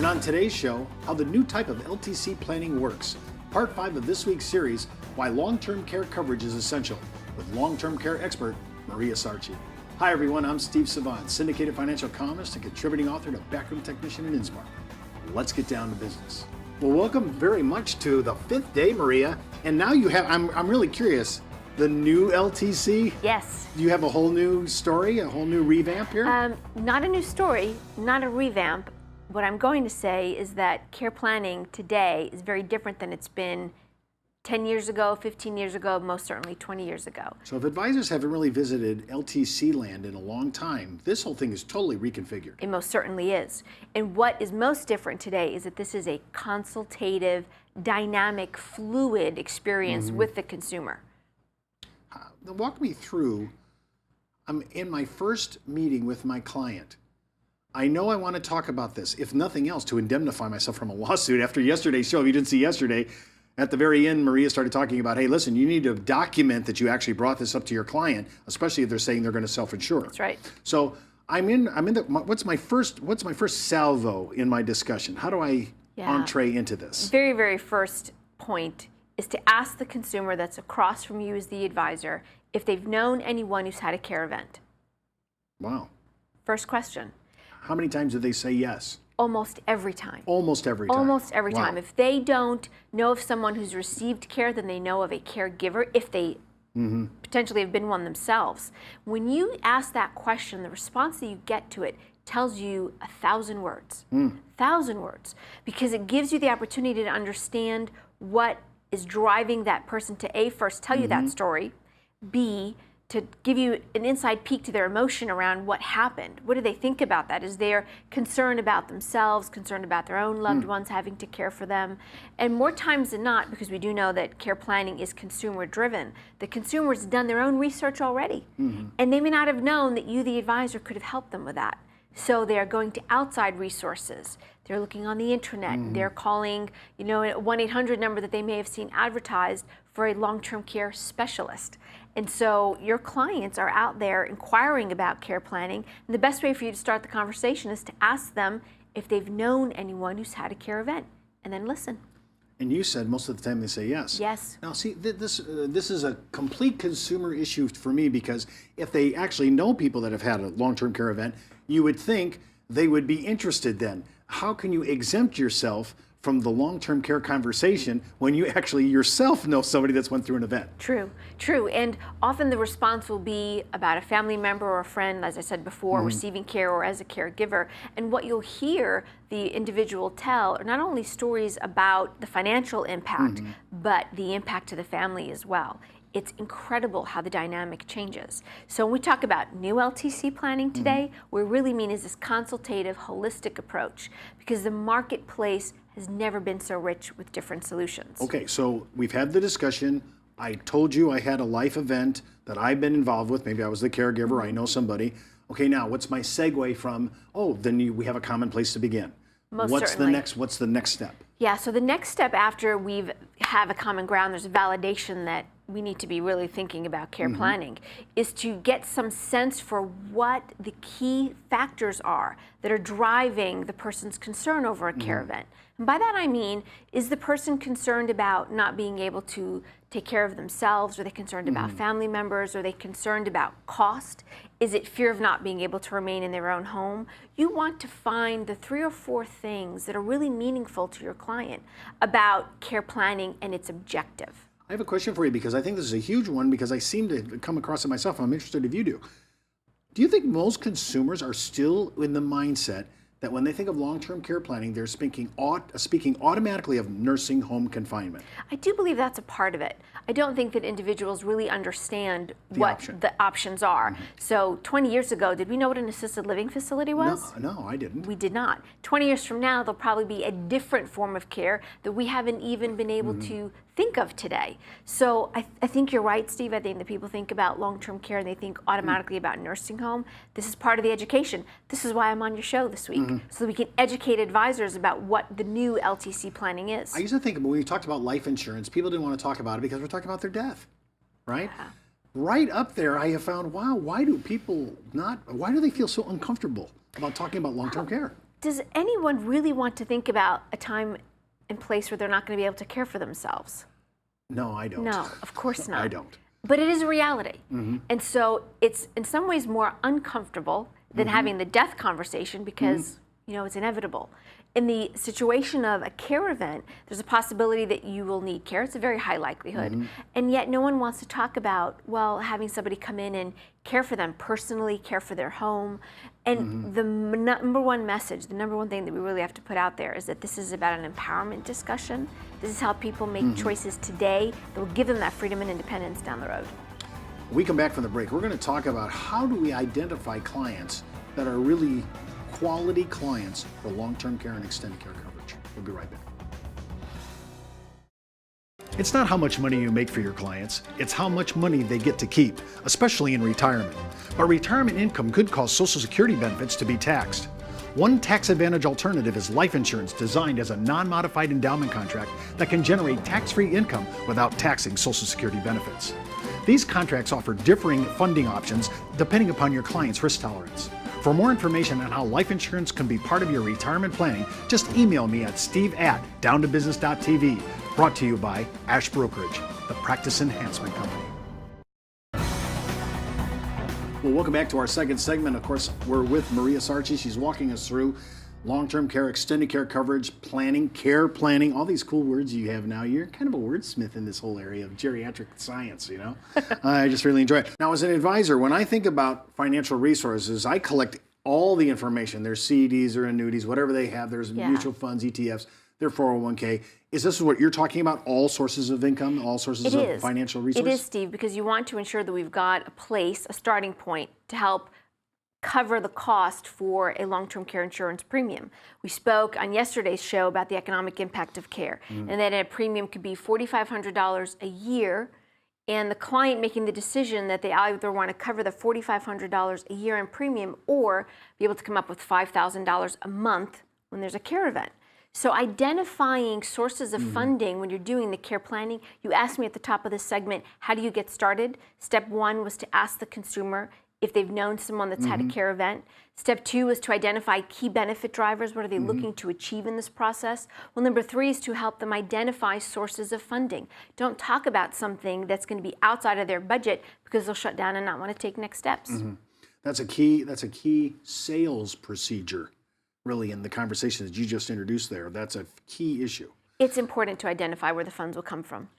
And on today's show, how the new type of LTC planning works. Part 5 of this week's series, Why Long-Term Care Coverage is Essential, with long-term care expert Maria Sarchi. Hi everyone, I'm Steve Savant, syndicated financial columnist and contributing author to Backroom Technician in Innsmouth. Let's get down to business. Well, welcome very much to the 5th day, Maria. And now you have, I'm really curious, the new LTC? Yes. Do you have a whole new story, a whole new revamp here? Not a new story, not a revamp. What I'm going to say is that care planning today is very different than it's been 10 years ago, 15 years ago, most certainly 20 years ago. So if advisors haven't really visited LTC land in a long time, this whole thing is totally reconfigured. It most certainly is. And what is most different today is that this is a consultative, dynamic, fluid experience with the consumer. Walk me through, I'm in my first meeting with my client. I know I want to talk about this, if nothing else, to indemnify myself from a lawsuit. After yesterday's show, if you didn't see yesterday, at the very end, Maria started talking about, hey, listen, you need to document that you actually brought this up to your client, especially if they're saying they're going to self-insure. That's right. So what's my first salvo in my discussion? How do I entree into this? Very, very first point is to ask the consumer that's across from you as the advisor if they've known anyone who's had a care event. Wow. First question. How many times did they say yes? Almost every time. Almost every time. Almost every time. Wow. If they don't know of someone who's received care, then they know of a caregiver, if they potentially have been one themselves. When you ask that question, the response that you get to it tells you 1,000 words. 1,000 words. Because it gives you the opportunity to understand what is driving that person to A, first tell you that story, B, to give you an inside peek to their emotion around what happened. What do they think about that? Is there concern about themselves, concerned about their own loved ones having to care for them? And more times than not, because we do know that care planning is consumer driven, the consumer's done their own research already. And they may not have known that you, the advisor, could have helped them with that. So they are going to outside resources. They're looking on the internet. They're calling, a 1-800 number that they may have seen advertised for a long-term care specialist. And so your clients are out there inquiring about care planning. And the best way for you to start the conversation is to ask them if they've known anyone who's had a care event, and then listen. And you said most of the time they say yes. Yes. Now, see, this is a complete consumer issue for me, because if they actually know people that have had a long-term care event, you would think they would be interested then. How can you exempt yourself from the long-term care conversation when you actually yourself know somebody that's went through an event? True, true. And often the response will be about a family member or a friend, as I said before, receiving care or as a caregiver. And what you'll hear the individual tell are not only stories about the financial impact, but the impact to the family as well. It's incredible how the dynamic changes. So when we talk about new LTC planning today, what we really mean is this consultative, holistic approach, because the marketplace has never been so rich with different solutions. Okay, so we've had the discussion. I told you I had a life event that I've been involved with. Maybe I was the caregiver, I know somebody. Okay, now what's my segue from, we have a common place to begin. What's the next step? Yeah, so the next step after we have a common ground, there's a validation that we need to be really thinking about care planning, is to get some sense for what the key factors are that are driving the person's concern over a care event. And by that I mean, is the person concerned about not being able to take care of themselves? Are they concerned about family members? Are they concerned about cost? Is it fear of not being able to remain in their own home? You want to find the 3 or 4 things that are really meaningful to your client about care planning and its objective. I have a question for you, because I think this is a huge one, because I seem to come across it myself. I'm interested if you do. Do you think most consumers are still in the mindset that when they think of long-term care planning, they're speaking automatically of nursing home confinement? I do believe that's a part of it. I don't think that individuals really understand what the options are. So 20 years ago, did we know what an assisted living facility was? No, I didn't. We did not. 20 years from now, there'll probably be a different form of care that we haven't even been able to think of today. So I think you're right, Steve. I think that people think about long-term care and they think automatically about nursing home. This is part of the education. This is why I'm on your show this week, so that we can educate advisors about what the new LTC planning is. I used to think when we talked about life insurance, people didn't want to talk about it because we're talking about their death, right? Yeah. Right up there, I have found, wow, why do they feel so uncomfortable about talking about long-term care? does anyone really want to think about a time and place where they're not going to be able to care for themselves? No, I don't. No, of course not. I don't. But it is a reality. And so it's in some ways more uncomfortable than having the death conversation because, you know, it's inevitable. In the situation of a care event, there's a possibility that you will need care. It's a very high likelihood. And yet no one wants to talk about, well, having somebody come in and care for them personally, care for their home. And the number one message, the number one thing that we really have to put out there is that this is about an empowerment discussion. This is how people make choices today that will give them that freedom and independence down the road. When we come back from the break, we're going to talk about how do we identify clients that are really quality clients for long-term care and extended care coverage. We'll be right back. It's not how much money you make for your clients, it's how much money they get to keep, especially in retirement. But retirement income could cause Social Security benefits to be taxed. One tax advantage alternative is life insurance designed as a non-modified endowment contract that can generate tax-free income without taxing Social Security benefits. These contracts offer differing funding options depending upon your client's risk tolerance. For more information on how life insurance can be part of your retirement planning, just email me at steve@downtobusiness.tv. Brought to you by Ash Brokerage, the practice enhancement company. Well, welcome back to our second segment. Of course, we're with Maria Sarchi. She's walking us through long-term care, extended care coverage, planning, care planning, all these cool words you have now. You're kind of a wordsmith in this whole area of geriatric science, you know? I just really enjoy it. Now, as an advisor, when I think about financial resources, I collect all the information. There's CDs or annuities, whatever they have. There's mutual funds, ETFs, their 401k. Is this what you're talking about? All sources of income, all sources of financial resources? It is, Steve, because you want to ensure that we've got a place, a starting point to help cover the cost for a long-term care insurance premium. We spoke on yesterday's show about the economic impact of care, and that a premium could be $4,500 a year, and the client making the decision that they either want to cover the $4,500 a year in premium or be able to come up with $5,000 a month when there's a care event. So identifying sources of funding when you're doing the care planning, you asked me at the top of this segment, how do you get started? Step one was to ask the consumer if they've known someone that's had a care event. Step two is to identify key benefit drivers. What are they looking to achieve in this process? Well, number three is to help them identify sources of funding. Don't talk about something that's going to be outside of their budget because they'll shut down and not want to take next steps. That's a key sales procedure, really, in the conversation that you just introduced there. That's a key issue. It's important to identify where the funds will come from.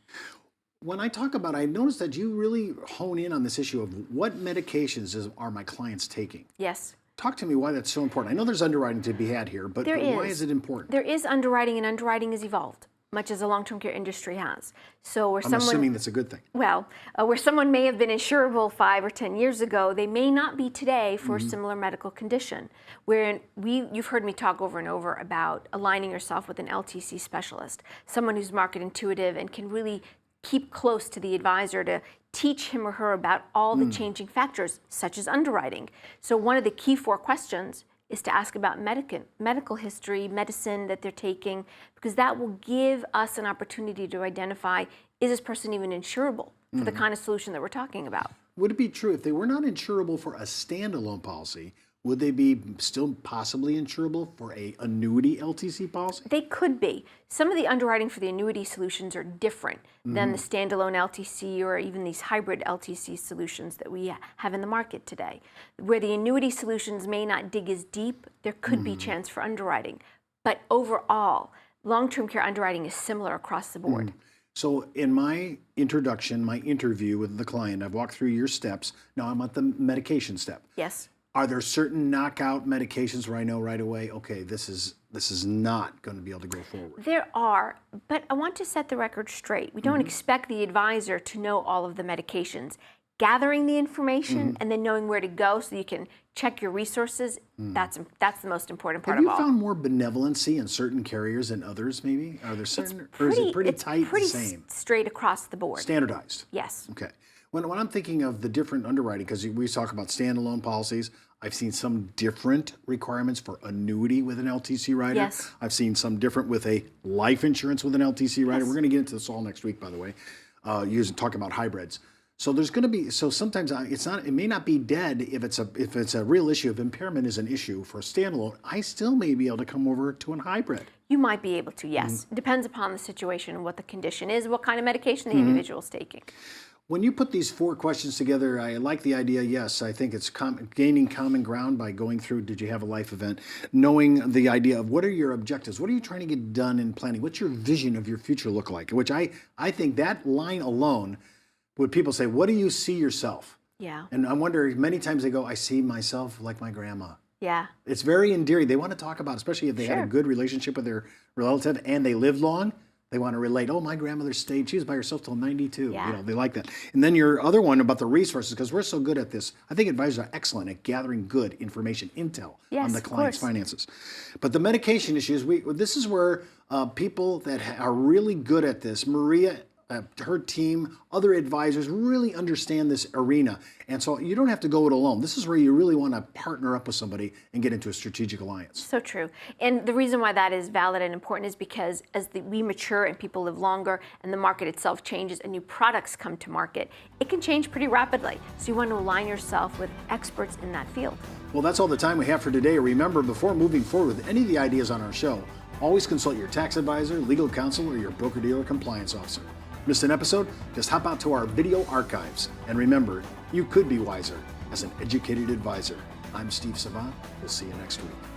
When I talk about, I noticed that you really hone in on this issue of what medications are my clients taking. Yes. Talk to me why that's so important. I know there's underwriting to be had here, but why is it important? There is underwriting, and underwriting has evolved, much as the long-term care industry has. So where I'm assuming that's a good thing. Well, where someone may have been insurable 5 or 10 years ago, they may not be today for a similar medical condition. Where you've heard me talk over and over about aligning yourself with an LTC specialist, someone who's market intuitive and can really keep close to the advisor to teach him or her about all the changing factors, such as underwriting. So one of the key 4 questions is to ask about medical history, medicine that they're taking, because that will give us an opportunity to identify, is this person even insurable for the kind of solution that we're talking about? Would it be true if they were not insurable for a standalone policy, would they be still possibly insurable for a annuity LTC policy? They could be. Some of the underwriting for the annuity solutions are different than the standalone LTC or even these hybrid LTC solutions that we have in the market today. Where the annuity solutions may not dig as deep, there could be chance for underwriting. But overall, long-term care underwriting is similar across the board. So in my introduction, my interview with the client, I've walked through your steps. Now I'm at the medication step. Yes. Are there certain knockout medications where I know right away, okay, this is not going to be able to go forward? There are, but I want to set the record straight. We don't expect the advisor to know all of the medications. Gathering the information and then knowing where to go so you can check your resources, that's the most important part of all. Have you found more benevolency in certain carriers than others, maybe? Are there certain, or is it pretty tight, the same? Straight across the board. Standardized? Yes. Okay. When I'm thinking of the different underwriting, because we talk about standalone policies, I've seen some different requirements for annuity with an LTC rider. Yes. I've seen some different with a life insurance with an LTC rider. Yes. We're going to get into this all next week, by the way, talking about hybrids. So there's going to be, so sometimes it may not be dead if it's a real issue. If impairment is an issue for a standalone, I still may be able to come over to a hybrid. You might be able to, yes. It depends upon the situation and what the condition is, what kind of medication the individual's taking. When you put these 4 questions together, I like the idea. Yes, I think it's gaining common ground by going through, did you have a life event? Knowing the idea of what are your objectives? What are you trying to get done in planning? What's your vision of your future look like? Which I think that line alone, when people say, what do you see yourself? Yeah. And I wonder, many times they go, I see myself like my grandma. Yeah. It's very endearing. They want to talk about, especially if they had a good relationship with their relative and they lived long. They want to relate, oh, my grandmother stayed, she was by herself till 92. Yeah. You know, they like that. And then your other one about the resources, because we're so good at this. I think advisors are excellent at gathering good information, intel on the client's finances. But the medication issues, this is where people that are really good at this, Maria, her team, other advisors really understand this arena. And so you don't have to go it alone. This is where you really want to partner up with somebody and get into a strategic alliance. So true. And the reason why that is valid and important is because as we mature and people live longer and the market itself changes and new products come to market, it can change pretty rapidly. So you want to align yourself with experts in that field. Well, that's all the time we have for today. Remember, before moving forward with any of the ideas on our show, always consult your tax advisor, legal counsel, or your broker-dealer compliance officer. Missed an episode? Just hop out to our video archives. And remember, you could be wiser as an educated advisor. I'm Steve Savant. We'll see you next week.